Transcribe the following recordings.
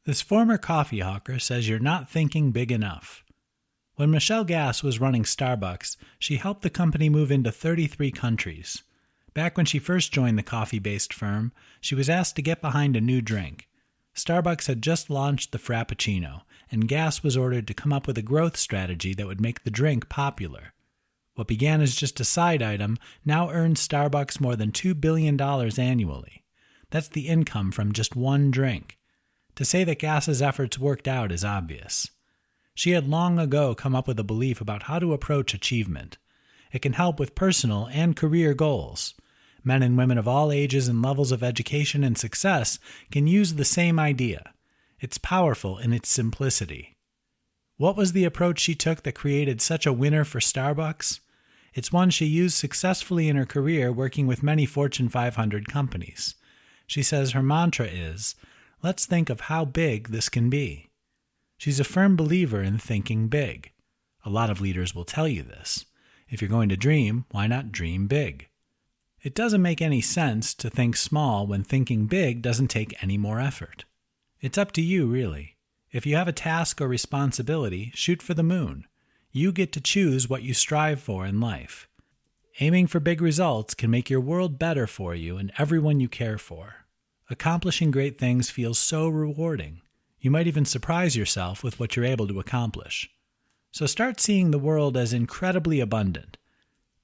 This former coffee hawker says you're not thinking big enough. When Michelle Gass was running Starbucks, she helped the company move into 33 countries. Back when she first joined the coffee-based firm, she was asked to get behind a new drink. Starbucks had just launched the Frappuccino, and Gass was ordered to come up with a growth strategy that would make the drink popular. What began as just a side item now earns Starbucks more than $2 billion annually. That's the income from just one drink. To say that Gass's efforts worked out is obvious. She had long ago come up with a belief about how to approach achievement. It can help with personal and career goals. Men and women of all ages and levels of education and success can use the same idea. It's powerful in its simplicity. What was the approach she took that created such a winner for Starbucks? It's one she used successfully in her career working with many Fortune 500 companies. She says her mantra is, "Let's think of how big this can be." She's a firm believer in thinking big. A lot of leaders will tell you this. If you're going to dream, why not dream big? It doesn't make any sense to think small when thinking big doesn't take any more effort. It's up to you, really. If you have a task or responsibility, shoot for the moon. You get to choose what you strive for in life. Aiming for big results can make your world better for you and everyone you care for. Accomplishing great things feels so rewarding. You might even surprise yourself with what you're able to accomplish. So start seeing the world as incredibly abundant.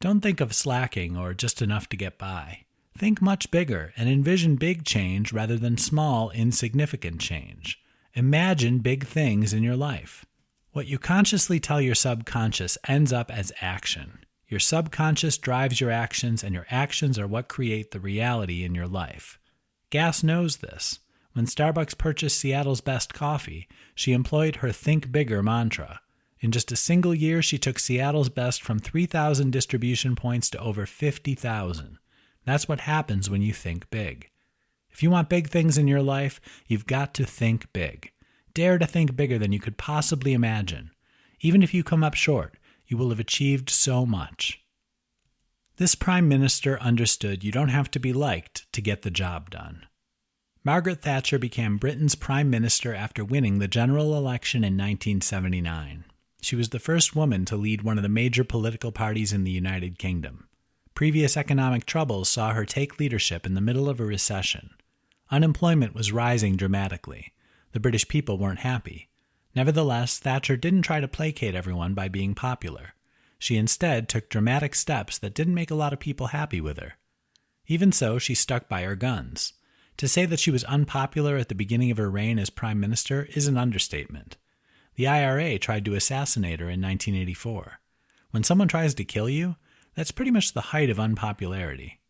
Don't think of slacking or just enough to get by. Think much bigger and envision big change rather than small, insignificant change. Imagine big things in your life. What you consciously tell your subconscious ends up as action. Your subconscious drives your actions, and your actions are what create the reality in your life. Gass knows this. When Starbucks purchased Seattle's best coffee, she employed her Think Bigger mantra. In just a single year, she took Seattle's best from 3,000 distribution points to over 50,000. That's what happens when you think big. If you want big things in your life, you've got to think big. Dare to think bigger than you could possibly imagine. Even if you come up short, you will have achieved so much. This Prime Minister understood you don't have to be liked to get the job done. Margaret Thatcher became Britain's Prime Minister after winning the general election in 1979. She was the first woman to lead one of the major political parties in the United Kingdom. Previous economic troubles saw her take leadership in the middle of a recession. Unemployment was rising dramatically. The British people weren't happy. Nevertheless, Thatcher didn't try to placate everyone by being popular. She instead took dramatic steps that didn't make a lot of people happy with her. Even so, she stuck by her guns. To say that she was unpopular at the beginning of her reign as Prime Minister is an understatement. The IRA tried to assassinate her in 1984. When someone tries to kill you, that's pretty much the height of unpopularity.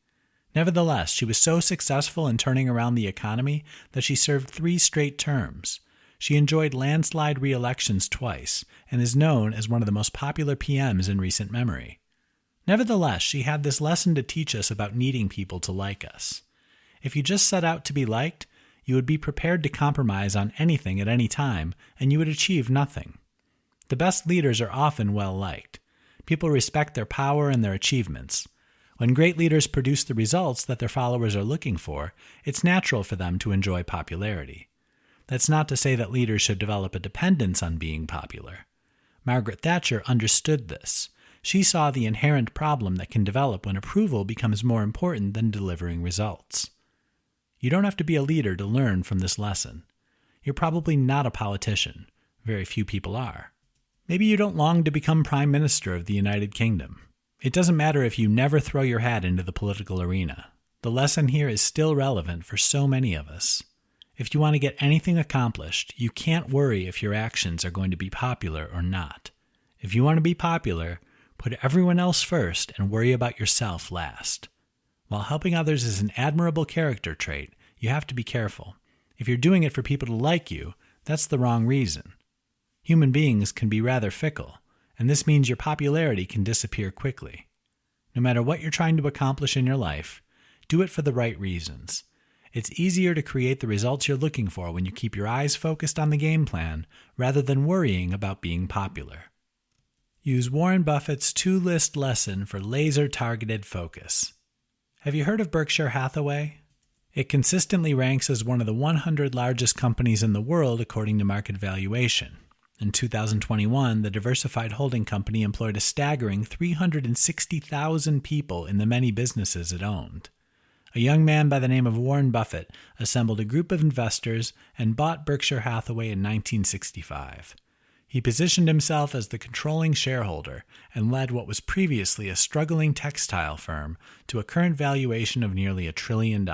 Nevertheless, she was so successful in turning around the economy that she served 3 straight terms. She enjoyed landslide re-elections twice and is known as one of the most popular PMs in recent memory. Nevertheless, she had this lesson to teach us about needing people to like us. If you just set out to be liked, you would be prepared to compromise on anything at any time, and you would achieve nothing. The best leaders are often well liked. People respect their power and their achievements. When great leaders produce the results that their followers are looking for, it's natural for them to enjoy popularity. That's not to say that leaders should develop a dependence on being popular. Margaret Thatcher understood this. She saw the inherent problem that can develop when approval becomes more important than delivering results. You don't have to be a leader to learn from this lesson. You're probably not a politician. Very few people are. Maybe you don't long to become Prime Minister of the United Kingdom. It doesn't matter if you never throw your hat into the political arena. The lesson here is still relevant for so many of us. If you want to get anything accomplished, you can't worry if your actions are going to be popular or not. If you want to be popular, put everyone else first and worry about yourself last. While helping others is an admirable character trait, you have to be careful. If you're doing it for people to like you, that's the wrong reason. Human beings can be rather fickle, and this means your popularity can disappear quickly. No matter what you're trying to accomplish in your life, do it for the right reasons. It's easier to create the results you're looking for when you keep your eyes focused on the game plan rather than worrying about being popular. Use Warren Buffett's 2-list lesson for laser-targeted focus. Have you heard of Berkshire Hathaway? It consistently ranks as one of the 100 largest companies in the world according to market valuation. In 2021, the diversified holding company employed a staggering 360,000 people in the many businesses it owned. A young man by the name of Warren Buffett assembled a group of investors and bought Berkshire Hathaway in 1965. He positioned himself as the controlling shareholder and led what was previously a struggling textile firm to a current valuation of nearly $1 trillion.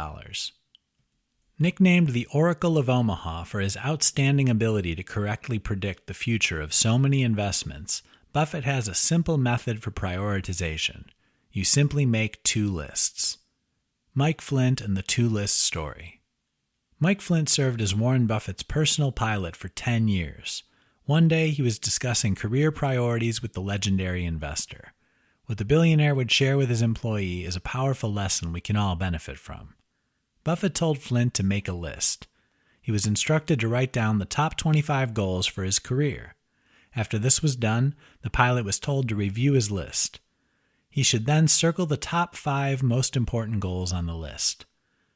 Nicknamed the Oracle of Omaha for his outstanding ability to correctly predict the future of so many investments, Buffett has a simple method for prioritization. You simply make two lists. Mike Flint and the two-list story. Mike Flint served as Warren Buffett's personal pilot for 10 years. One day he was discussing career priorities with the legendary investor. What the billionaire would share with his employee is a powerful lesson we can all benefit from. Buffett told Flint to make a list. He was instructed to write down the top 25 goals for his career. After this was done, the pilot was told to review his list. He should then circle the top 5 most important goals on the list.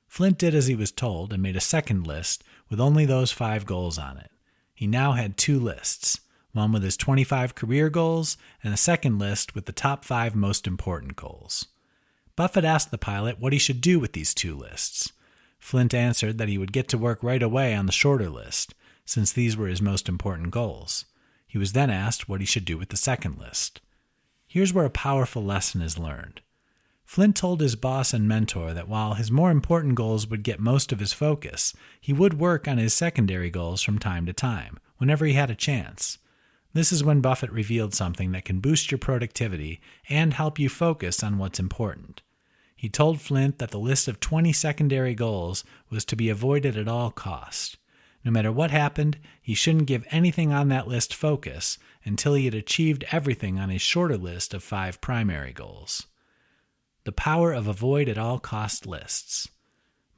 Flint did as he was told and made a second list with only those 5 goals on it. He now had 2 lists, one with his 25 career goals and a second list with the top 5 most important goals. Buffett asked the pilot what he should do with these 2 lists. Flint answered that he would get to work right away on the shorter list, since these were his most important goals. He was then asked what he should do with the second list. Here's where a powerful lesson is learned. Flint told his boss and mentor that while his more important goals would get most of his focus, he would work on his secondary goals from time to time, whenever he had a chance. This is when Buffett revealed something that can boost your productivity and help you focus on what's important. He told Flint that the list of 20 secondary goals was to be avoided at all costs. No matter what happened, he shouldn't give anything on that list focus until he had achieved everything on his shorter list of 5 primary goals. The power of avoid at all cost lists.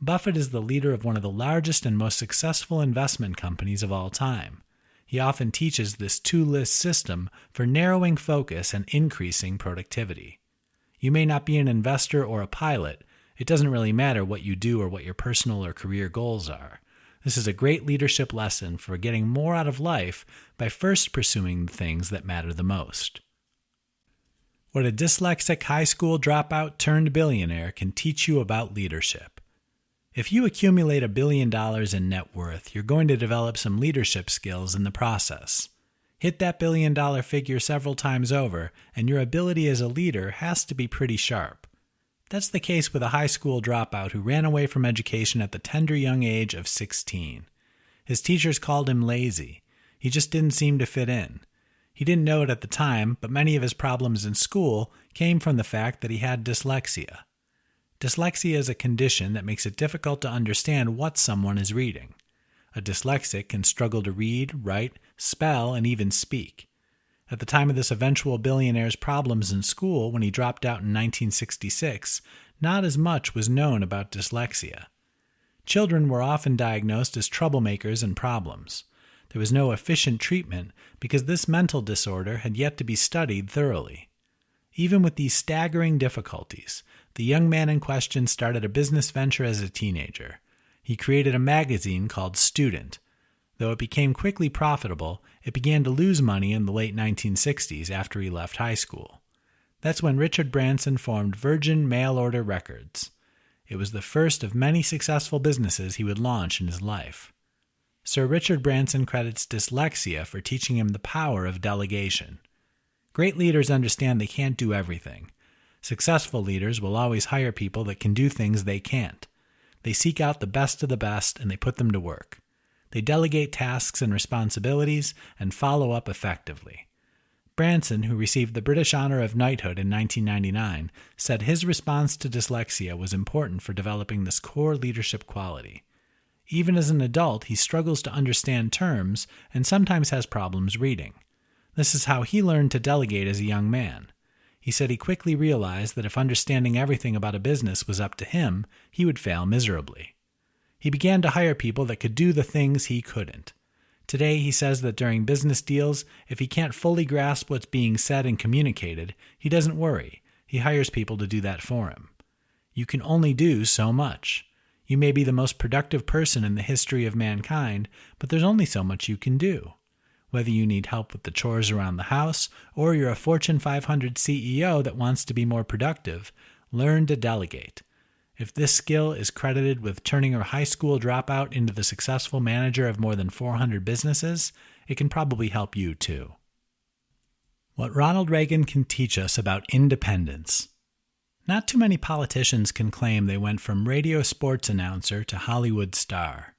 Buffett is the leader of one of the largest and most successful investment companies of all time. He often teaches this 2-list system for narrowing focus and increasing productivity. You may not be an investor or a pilot. It doesn't really matter what you do or what your personal or career goals are. This is a great leadership lesson for getting more out of life by first pursuing the things that matter the most. What a dyslexic high school dropout turned billionaire can teach you about leadership. If you accumulate $1 billion in net worth, you're going to develop some leadership skills in the process. Hit that $1 billion figure several times over, and your ability as a leader has to be pretty sharp. That's the case with a high school dropout who ran away from education at the tender young age of 16. His teachers called him lazy. He just didn't seem to fit in. He didn't know it at the time, but many of his problems in school came from the fact that he had dyslexia. Dyslexia is a condition that makes it difficult to understand what someone is reading. A dyslexic can struggle to read, write, spell, and even speak. At the time of this eventual billionaire's problems in school, when he dropped out in 1966, not as much was known about dyslexia. Children were often diagnosed as troublemakers and problems. There was no efficient treatment because this mental disorder had yet to be studied thoroughly. Even with these staggering difficulties, the young man in question started a business venture as a teenager. He created a magazine called Student. Though it became quickly profitable, it began to lose money in the late 1960s after he left high school. That's when Richard Branson formed Virgin Mail Order Records. It was the first of many successful businesses he would launch in his life. Sir Richard Branson credits dyslexia for teaching him the power of delegation. Great leaders understand they can't do everything. Successful leaders will always hire people that can do things they can't. They seek out the best of the best and they put them to work. They delegate tasks and responsibilities and follow up effectively. Branson, who received the British honor of knighthood in 1999, said his response to dyslexia was important for developing this core leadership quality. Even as an adult, he struggles to understand terms and sometimes has problems reading. This is how he learned to delegate as a young man. He said he quickly realized that if understanding everything about a business was up to him, he would fail miserably. He began to hire people that could do the things he couldn't. Today, he says that during business deals, if he can't fully grasp what's being said and communicated, he doesn't worry. He hires people to do that for him. You can only do so much. You may be the most productive person in the history of mankind, but there's only so much you can do. Whether you need help with the chores around the house, or you're a Fortune 500 CEO that wants to be more productive, learn to delegate. If this skill is credited with turning a high school dropout into the successful manager of more than 400 businesses, it can probably help you too. What Ronald Reagan can teach us about independence. Not too many politicians can claim they went from radio sports announcer to Hollywood star,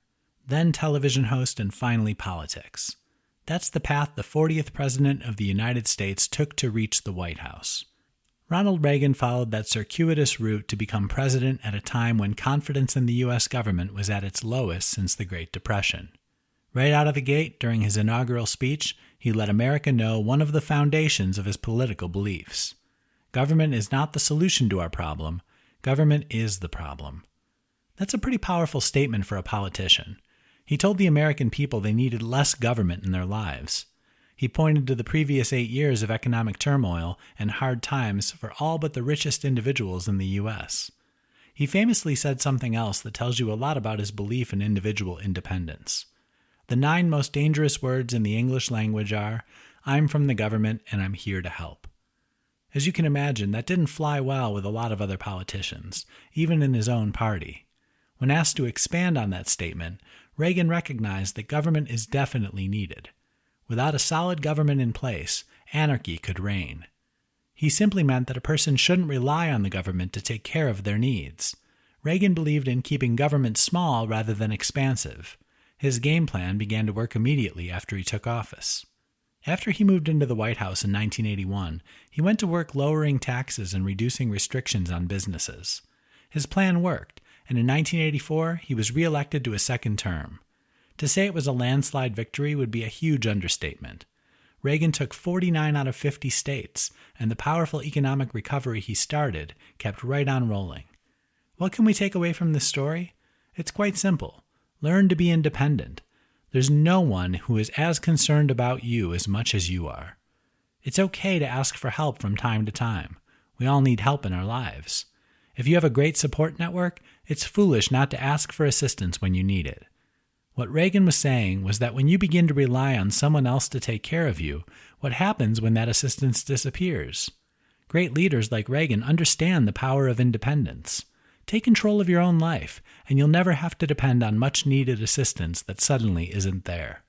then television host, and finally politics. That's the path the 40th President of the United States took to reach the White House. Ronald Reagan followed that circuitous route to become president at a time when confidence in the U.S. government was at its lowest since the Great Depression. Right out of the gate, during his inaugural speech, he let America know one of the foundations of his political beliefs. Government is not the solution to our problem. Government is the problem. That's a pretty powerful statement for a politician. He told the American people they needed less government in their lives. He pointed to the previous 8 years of economic turmoil and hard times for all but the richest individuals in the U.S. He famously said something else that tells you a lot about his belief in individual independence. The 9 most dangerous words in the English language are, "I'm from the government and I'm here to help." As you can imagine, that didn't fly well with a lot of other politicians, even in his own party. When asked to expand on that statement, Reagan recognized that government is definitely needed. Without a solid government in place, anarchy could reign. He simply meant that a person shouldn't rely on the government to take care of their needs. Reagan believed in keeping government small rather than expansive. His game plan began to work immediately after he took office. After he moved into the White House in 1981, he went to work lowering taxes and reducing restrictions on businesses. His plan worked, and in 1984, he was reelected to a second term. To say it was a landslide victory would be a huge understatement. Reagan took 49 out of 50 states, and the powerful economic recovery he started kept right on rolling. What can we take away from this story? It's quite simple. Learn to be independent. There's no one who is as concerned about you as much as you are. It's okay to ask for help from time to time. We all need help in our lives. If you have a great support network, it's foolish not to ask for assistance when you need it. What Reagan was saying was that when you begin to rely on someone else to take care of you, what happens when that assistance disappears? Great leaders like Reagan understand the power of independence. Take control of your own life, and you'll never have to depend on much-needed assistance that suddenly isn't there.